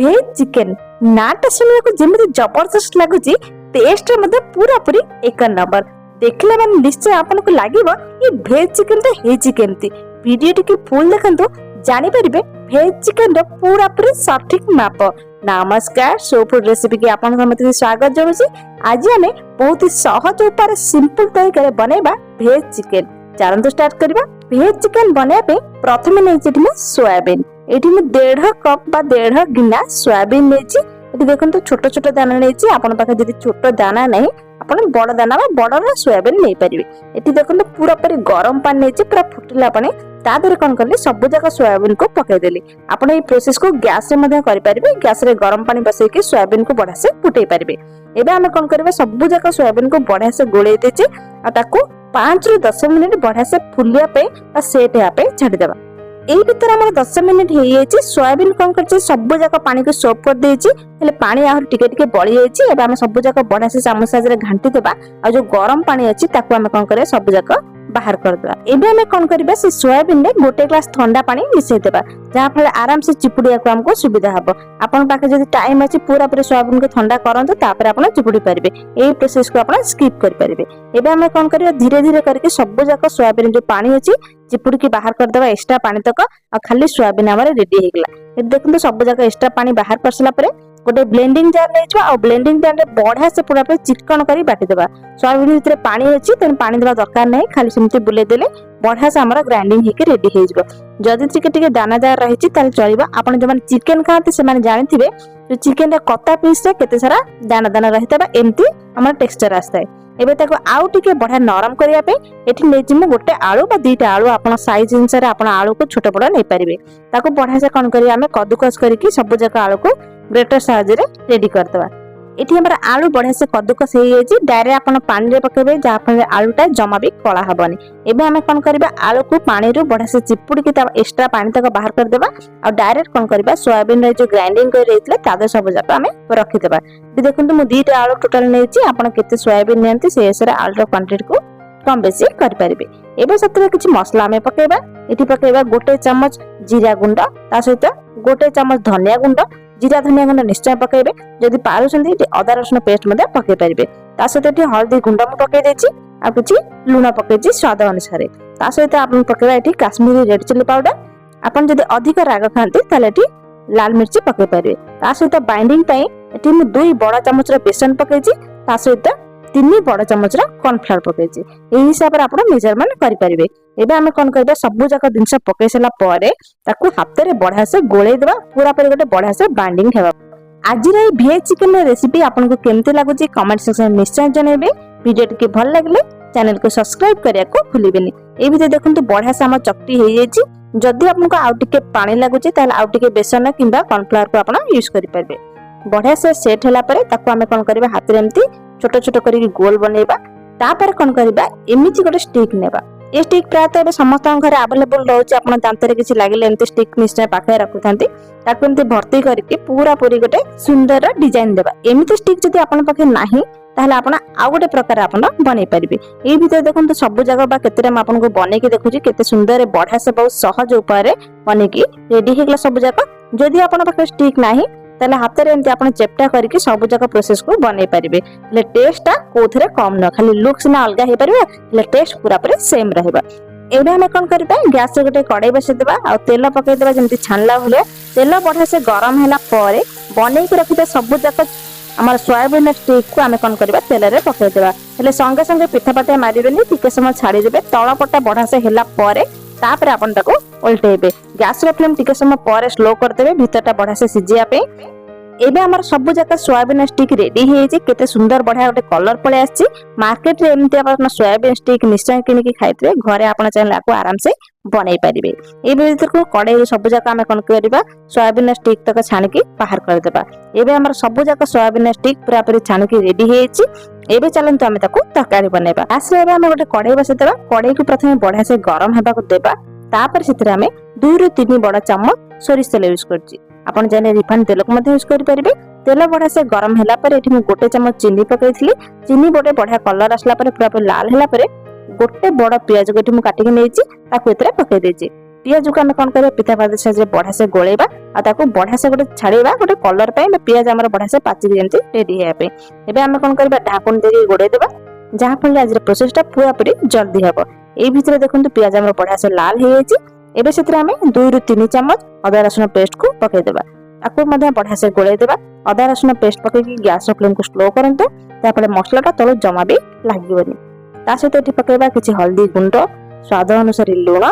Veg চিକେন नाटा शुणा जमी जबरदस्त लगुच टेस्ट पूरा पूरी एक नंबर देखले मैंने निश्चय आपन को लगे ये भेज चिकेन केमती वीडियो टी फुल देखंतु जानी परिबे भेज चिकेन रो पूरा पूरी सटीक माप। नमस्कार सो फूड रेसिपी की आपन समस्त स्वागत जणुछि। आज हमें बहुत ही सहज उपाय सिंपल तरीका रे बनेबा भेज चिकेन। चलंतु स्टार्ट करबा। भेज चिकेन बनाबे पे प्रथमे नै जेठी में सोयाबीन एठी में 1.5 कप बा 1.5 गिना सोयाबीन नेछि। एठी देखंतु छोट छोट दाना नेछि। आपन पाखे जदि छोट दाना नै आपन बड़ दाना बा बड़ सोयाबीन नै परिबे। एठी देखंतु पूरा पूरी गरम पानी नेछि पूरा फुटिला पानी ता देरे कोन करले सब जगह सोयाबीन को पकाई देली। आपन ए प्रोसेस को गैस रे मध्ये करि परिबे। गैस रे गरम पानी बसै के सोयाबीन को बढ़ा से फुटै परिबे। एबे हम कोन करबे सब जगह सोयाबीन को बढ़ा से गोळै देछि आ ताको 5 रु 10 मिनिट बढ़ा से फुलिया पे आ सेट या पे छाडी देबा। एई भीतर हमर 10 मिनिट हे येछि। सोयाबीन कोन करछि सब जगह पानी को सोप कर देछि हेले पानी आहुर टिके टिके बळी जायछि। एबे हम सब जगह बढ़ा से चामच साजरे घांटी देबा आ जो गरम पानी अछि ताको हम कोन करे सब जगह बाहर कर देबा। एबे हम कोन करबा से सोयाबीन रे गोटे ग्लास ठंडा पानी मिसै देबा जहा फले आराम से चिपुडिया को हमको सुविधा हबो। आपन पाके जदि टाइम अछि पूरा पूरा सोयाबीन को ठंडा करंतु तापर आपन चिपुडी परिबे। एई प्रोसेस को आपन स्किप कर परिबे। एबे हम कोन करबा धीरे धीरे करके सब जगह सोयाबीन जो पानी अछि चिपुडी के बाहर कर देबा। एक्स्ट्रा पानी तक आ खाली सोयाबीन हमर रेडी हे गेला। ए देखंतु सब जगह एक्स्ट्रा पानी बाहर करसला परे गोटे ब्लेंडिंग जार नै छ आ ब्लेंडिंग जार रे बढ़ा से पूरा पे चिकन करी बाटी देबा। सोयाबीन भीतर पानी अछि तेन पानी देबा दरकार नै खाली सिमती बुले देले बढ़ा से हमर ग्राइंडिंग हे के रेडी हे जबो। जदि टिके दानादार रही छि ताले चलिबा। आपन जे माने चिकन खाते से माने जानिथिबे जे चिकन रे कता पीस रे केते सारा दाना दाना रहितबा एम्ति हमर टेक्सचर आस्ताय। एबे ताको आउ टिके बढ़ा नरम करिया पे एठी नै जिमु गोटे आलू बा दुईटा आलू आपन साइज अनुसार आपन आलू को छोट बड़ नै परिबे। ताको बढ़ा से कोन करिया हमें कद्दूकस करिकि सब जगह आलू को ग्रेटर साहाय्य रे रेडी कर देबा। एठी हमरा आलू बढ़ा से कद्दूकस हे येछि डायरेक्ट आपन पानी रे पकेबे जा फले आलूटा जमा भी कळा हबनी। एबे हमें कोन करबा आलू को पानी रो बढ़ा से चिपुडी के ता एक्स्ट्रा पानी तक बाहर कर देबा आ डायरेक्ट कोन करबा सोयाबीन रे जो ग्राइंडिंग कर रहितले तादे सब जगह हमें रखि देबा। बि देखंतु मु दुईटा आलू टोटल नेछि। आपन केते सोयाबीन नेंति से एसरे आलू क्वांटिटी को कम बेसी कर परिबे। एबे सतरे किछि मसला हमें पकेबा। एठी पकेबा गोटे चम्मच जीरा गुंडा ता सहित गोटे चम्मच धनिया गुंडा जीरा धनिया गुंडा निश्चय पकेबे। जदि पारुछन्ती अदा रसुन पेस्ट मध्ये पके परिबे। ता सहित एठी हल्दी गुंडा मु पके देछि आ किछि लूण पकेछि स्वाद अनुसार। ता सहित आपन पकेबा एठी काश्मीरी रेड चिली पाउडर। आपन जदि अधिक राग खान्ती ताले एठी लाल मिर्ची पके परिबे। ता सहित बाइंडिंग पई एठी मु 2 बड़ा चम्मच रा बेसन पकेछि ता सहित 3 बड़ा चम्मच रा कॉर्नफ्लावर पकेछि। एही हिसाब रे आपन मेजरमेंट करि परिबे। एबे हमें कोन करबा सब जगह जिंस पके सला परे ताकू हाथ रे बढ़ा से गोळे देबा पूरा पर गोटे बढ़ा से बाइंडिंग हेबा। आज रे भेज चिकन रेसिपी आपन को केमते लागुची कमेंट सेक्शन में निश्चय जनेबे। वीडियो टिके भल लागले चैनल को सब्सक्राइब करिया को भूलिबेनी। ए भीतर देखंतु बढ़ा से हम चकटी हे येछि। जदि आपन को आउ टिके पानी लागुची ताले आउ टिके बेसन किबा कॉर्नफ्लावर को आपन यूज करि परबे। बढ़ा से सेट होला परे ताकू हमें कोन करबा हाथ रे एम्ति छोट छोट करी गोल बनेबा। तापर कोन करबा एमिति गोटे स्टिक नेबा। ए स्टिक प्रायतः एबे समस्त घर अवेलेबल रहउची। आपन दांतरे किछि लागिले एम्ति स्टिक निश्चय पाखे रखुथांती ताकू एम्ति भर्ती करके पूरा पूरी गोटे सुंदर डिजाइन देबा। एमिति स्टिक जदि आपन पाखे नाही ताहले आपन आ गोटे प्रकार आपन बनै परिबे। ए भीतर देखंतु सब जगह बा केतेरे म आपन को बनै के देखुची केते सुंदर बढ़ा से बहुत सहज उपाय रे बनै की रेडी हेगला सब जगह। जदि आपन पाखे स्टिक नाही ताले हाथ रे एम्ति आपन चेप्टा करके सब जगह प्रोसेस को बनै परिबे। ले टेस्टटा कोथरे कम न खाली लुक्स ना अलगा हे परिबे ले टेस्ट पूरा पूरी सेम रहबा। एबे हम कोन करबा गैस रे गोटे कढ़ाई बसे देबा आ तेल पके देबा जेंति छानला भले तेल बढ़ा से गरम हैला परे बनै के रखिबे सब जगह हमर सोयाबीन स्टिक को हम कोन करबा तेल रे पके देबा। हेले संगे संगे पिठा पाटे मारिबेनी टिके समय छाडी देबे तळ पट्टा बढ़ा से हैला परे तापर आपन ताको उल्टेबे। गैस रे फ्लेम टिके समय परे स्लो कर देबे भीतरटा बढ़ा से सिजिया पे। एबे हमर सब जगह सोयाबीन स्टिक रेडी हे जे केते सुंदर बढ़िया गोटे कलर पळे आछि। मार्केट रे एमति आपन सोयाबीन स्टिक निश्चय किनि की खाइतबे घरे आपन चाहले आको आराम से बनै परिबे। ए भीतर को कढ़ाई रे सब जगह हम कोन करबा सोयाबीन स्टिक तक छान के बाहर कर देबा। एबे हमर सब जगह सोयाबीन स्टिक पूरा पूरी छान के रेडी हे छि। एबे चलंतु हम ताको तरकारी बनेबा। आस रे एबे हम गोटे कढ़ाई बसे देबा। कढ़ाई को प्रथमे बढ़िया से गरम हेबा को देबा। तापर सितरे हम 2 रु 3 बड़ा चम्मच सोरिष तेल यूज करछि। आपन जाने रिफाइंड तेल को यूज करि परिबे। तेल बढ़ा से गरम हैला पर एठी मु गोटे चम्मच चीनी पकैथिली। चीनी गोटे बढ़िया कलर आसला पर पूरा लाल हैला पर गोटे बड़ प्याज को एठी मु काटि के नेछि ताको एतरे पकै देछि। पियाज को आम कौन कर पिता पात साइज बढ़िया से गोलेबा आको बढ़िया से गोटे छाड़ा गोटे कलर पियाज आम बढ़िया से पाचिक जमी रेडी होगापी। एवं आम कौन कर ढाकुन देके गोड़े देवा जहाँफल आज प्रोसेसटा पूरा पूरी जल्दी हम। ये भितर देखो पियाज आम बढ़िया से लाल हो जाए से 2 ରୁ 3 चामच अदा रसुण पेस्ट को पकईदेवा आपको बढ़िया से गोले देवा। अदा रसुण पेस्ट पकईकी गैस फ्लेम को स्लो करंतु तापर मसलाटा तल जमा भी लागबनी। ता सहित एठी पकईबा किछि हल्दी गुंड स्वाद अनुसार लुण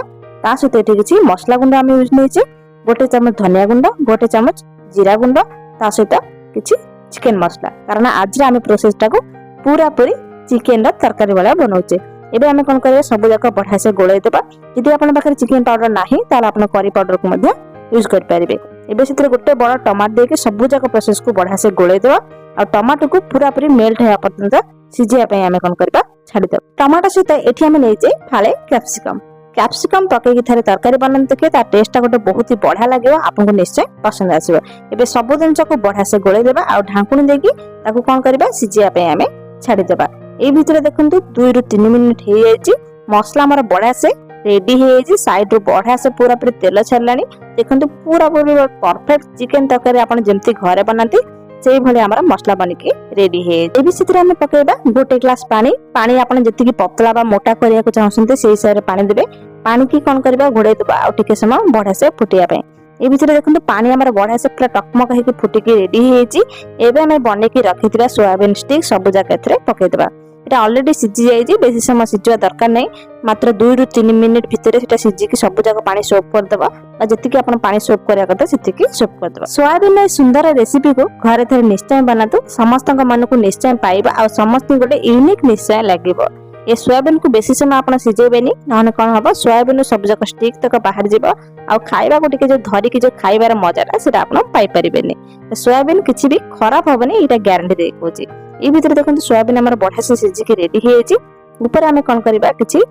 ता सहित एठी किछि मसला गुंड आम यूज नेचे 1 चामच धनिया गुंड 1 चामच जीरा गुंड ता सहित किछि चिकन मसला कारण आज आम प्रोसेसटा को पूरा पूरी चिकन तरकारी वाला बनाऊे। एबे आमे कोन करिया सब जाक बढ़िया से गोळै देबा। यदि आपन पाखरे चिकन पाउडर नाही ताले आपन करी पाउडर को मध्य यूज कर परिबे। एबे सेतिर गोटे बड़ टमाटर देके सब जाक प्रोसेस को बढ़िया से गोळै देबा आ टमाटर को पूरा पूरी मेल्ट हेया पर्यंत सिजिया पय आमे कोन करबा छाडी देबा। टमाटर सहित एठी आमे नेजे फाळे कैप्सिकम पकेकी थारे तरकारी बनन तके ता टेस्टटा गोटे बहुत ही बढ़िया लागेबो आपनको निश्चय पसंद आसीबो। एबे सब जिंस को बढ़िया से गोळै देबा आ ढांकुनी देकी ताको कोन करबा सिजिया पय आमे छाडी देबा। ए भितर देखंतु 2 ରୁ 3 मिनिट हे जायछि मसला हमर बढ़िया से रेडी हे जायछि साइड रो बढ़िया से पूरा पूरी तेल छाड़लानी। देखंतु पूरा पूरी परफेक्ट चिकन तरकारी आपण जेमति घरे बनाती सेही भली हमर मसला बनिके रेडी हे। ए बिसितर हम पकेबा 1 ग्लास पानी आपण जतिकी पतला बा मोटा करिया को चाहसंते सेही हिसाब पानी देबे। पानी की कोन करबा घोड़े देबा आ टिके समय बढ़िया से फुटिया पय। ए भितर देखंतु पानी हमर बढ़िया से पूरा टकमक हेके फुटिके रेडी हे जायछि। एबे हम बनेकी रखिथिबा सोयाबीन स्टिक सब जाक एथरे पके देबा। एटा ऑलरेडी सिझी जाइए बेसी समय सिझवा दरकार नहीं मात्र 2 ରୁ 3 मिनिट भितर सेटा सिझिकी सब जाक पानी सोप कर देबा आ जतिकी आपण पानी सोप करया कथा सेतिकी सोप कर देबा। सोयाबीन सुंदर रेसिपी को घरे थरे निश्चय बनातु समस्तक मन को निश्चय पाइबा आ समस्त गोटे यूनिक निश्चय लागिबो। ये सोयाबीन को बेसी समय आपण सिझेबेनी नहने कोन हबो सोयाबीन सब जाक स्टिक तक बाहर जिवो आ खाइबा को टिके जो धरी की जो खाइबार मजाटा सेटा आपण पाई परिबेनी। सोयाबीन किछि भी खराब होबनी एटा ग्यारंटी दे कोछि। ए भितर देखंतु सोयाबीन हमर बढ़िया से सिझिकी रेडी हे जायछि। ऊपर आमे कोन करबा किछि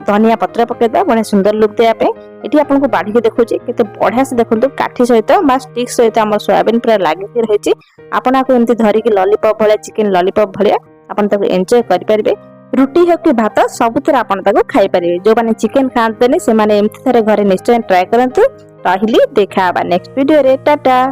धनिया पत्र पकेदा बढ़िया सुंदर लुक देया पे। एठी आपन को बाढी के देखौछि केते बढ़िया से देखंतु काठी सहित बा स्टिक सहित हमर सोयाबीन पूरा लागि के रहिछि। आपन आको एमति धरि के लॉलीपॉप भलिया चिकन लॉलीपॉप भलिया आपन ताको एन्जॉय करि परिबे। रुटी हो कि भात सबुतिर आपन ताको खाइ परिबे। जो माने चिकन खांतने से माने एमति थरे घरे निश्चय ट्राई करंतु। रहिली देखा बा नेक्स्ट वीडियो रे टाटा।